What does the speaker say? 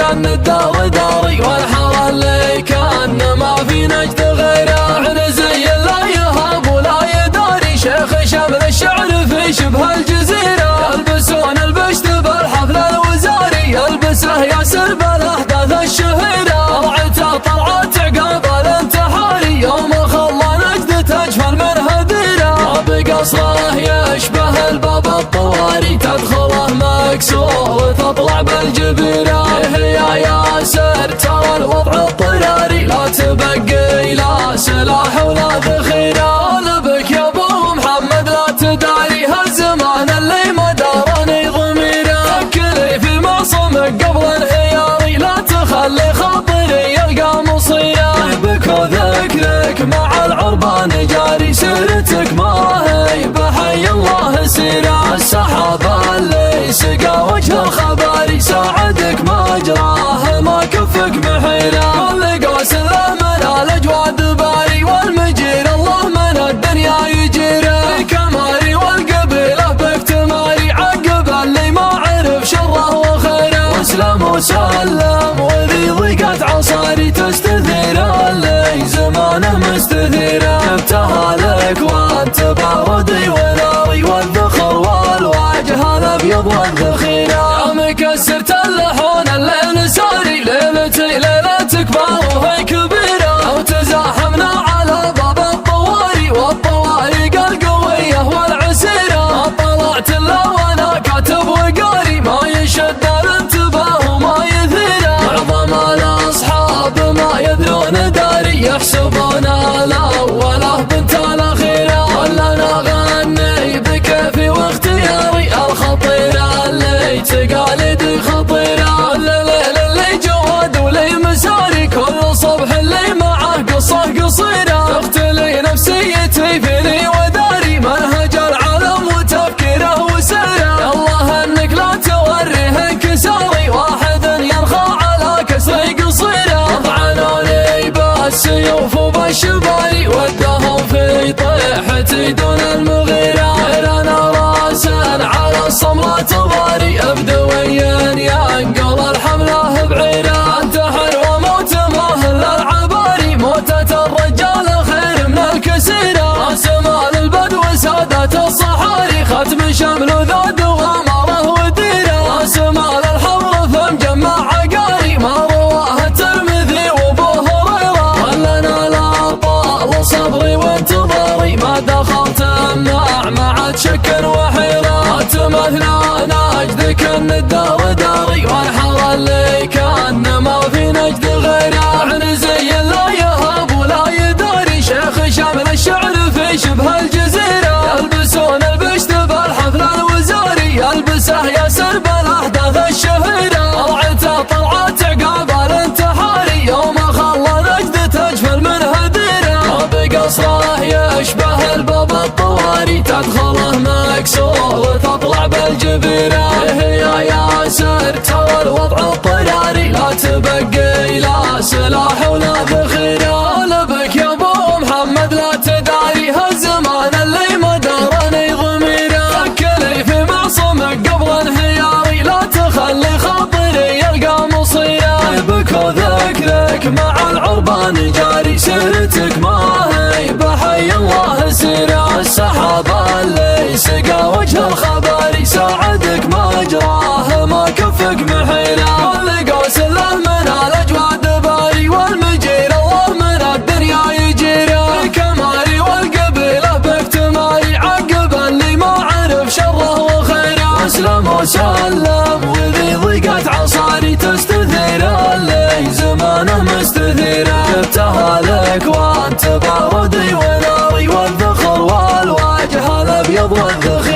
كان الدار داري والحر اللي كان ما في نجد غيره. نزي لا يهاب ولا يداري شيخ شمل الشعر في شبه الجزيرة. يلبسون البشت بالحفل الوزاري يلبسه ياسر بالاحداث الشهيرة. طلعته طلعت عقاب الانتحاري يوم خلى نجد تجفل من هديرة. بقصره يشبه الباب الطواري تدخله مكسور وتطلع بالجبيرة. يا ياسر ترى الوضع اضطراري لا تبقي لا سلاح ولا ذخيرة. لبك يا ابو محمد لا تداري هالزمان اللي ما دارني ضميره. فكري في معصمك قبل انهياري لا تخلي خاطري يلقى مصيره. بك وذكرك مع العربان جاري سيرتك ما هي بحي الله سيره. السحابة اللي سقى وجه الخباري ساعدك ما جراه ما كفك بحيره. كل قوس له من الاجواد باري والمجير الله من الدنيا يجيره. كماري والقبيله بك تماري عقب اللي ما عرف شره وخيره. واسلم وسلم وذي ضيقت عصاري تستثير اللي زمانه مستثيره. جبتها لك وانت باردي وناري والذخر والواجه الابيض والذخيره. يا مكسرت اللحون الليل ساري ليلتي ليلتك باروها كبيره. او تزاحمنا على باب الطواري والطوارق القويه والعسيره. طلعت الا وانا كاتب وقاري ما يشد الانتباه وما يثيره. معظم الاصحاب ما يدرون داري يحسبون الاوله بنت الاخيره. ولنا غني بكيفي واختياري الخطيره اللي تقاليدي خطيره. الليل اللي جواد ولي مساري كل صبح اللي معه قصه قصيره. تختلي نفسيتي فيني وداري منهج العالم وتفكيره وسيره. يالله انك لا توريه انكساري واحد يرخى على كسري قصيره. طعنوني بالسيوف وبالشباري ودهم في طيحتي دون المغيره. غير انا راسا على الصمله تضاري ابدويا ينقل الحمله بعيره. انتحر وموت ماهل للعباري موتة الرجال خير من الكسيره. راسمال البدو سادات الصحاري ختم شمل ذود واماره وديره. راسمال الحضر فمجمع عقاري ما رواه الترمذي وابو هريره. ولنا لا طال صبري وانتظاري ما دخلت مع شك وحيره. تمثنا نجدك ان الدار داري والحر اللي كان ما في نجد غيره. نزي لا يهاب ولا يداري شيخ شمل الشعر في شبه الجزيره. يلبسون البشت بالحفل الوزاري يلبسه ياسر بالاحداث الشهيره. طلعته طلعت عقاب الانتحاري يوم خلى نجد تجفل من هديره. بقصره يشبه الباب الطواري تدخله مكسور وتطلع بالجبيره. يا ياسر ترى الوضع اضطراري لا تبقي لا سلاح ولا ذخيره. لبك يا ابو محمد لا تداري هالزمان اللي ما دارني ضميره. فكري في معصمك قبل انهياري لا تخلي خاطري يلقى مصيره. بك وذكرك مع العربان جاري سيرتك ما هي بحي الله سيره. السحابة اللي سقى وجه الخباري ساعدك ما جراه ما كفك محيره. كل قوس له من الاجواد باري والمجير الله من الدنيا يجيره. كماري والقبيله بك تماري عقب اللي ما عرف شره وخيره. اسلم وسلم وذي ضيقت عصاري تستثير اللي زمانه مستثيره. جبتها لك وانت باردي وناري والذخر والواجه الابيض والذخيره.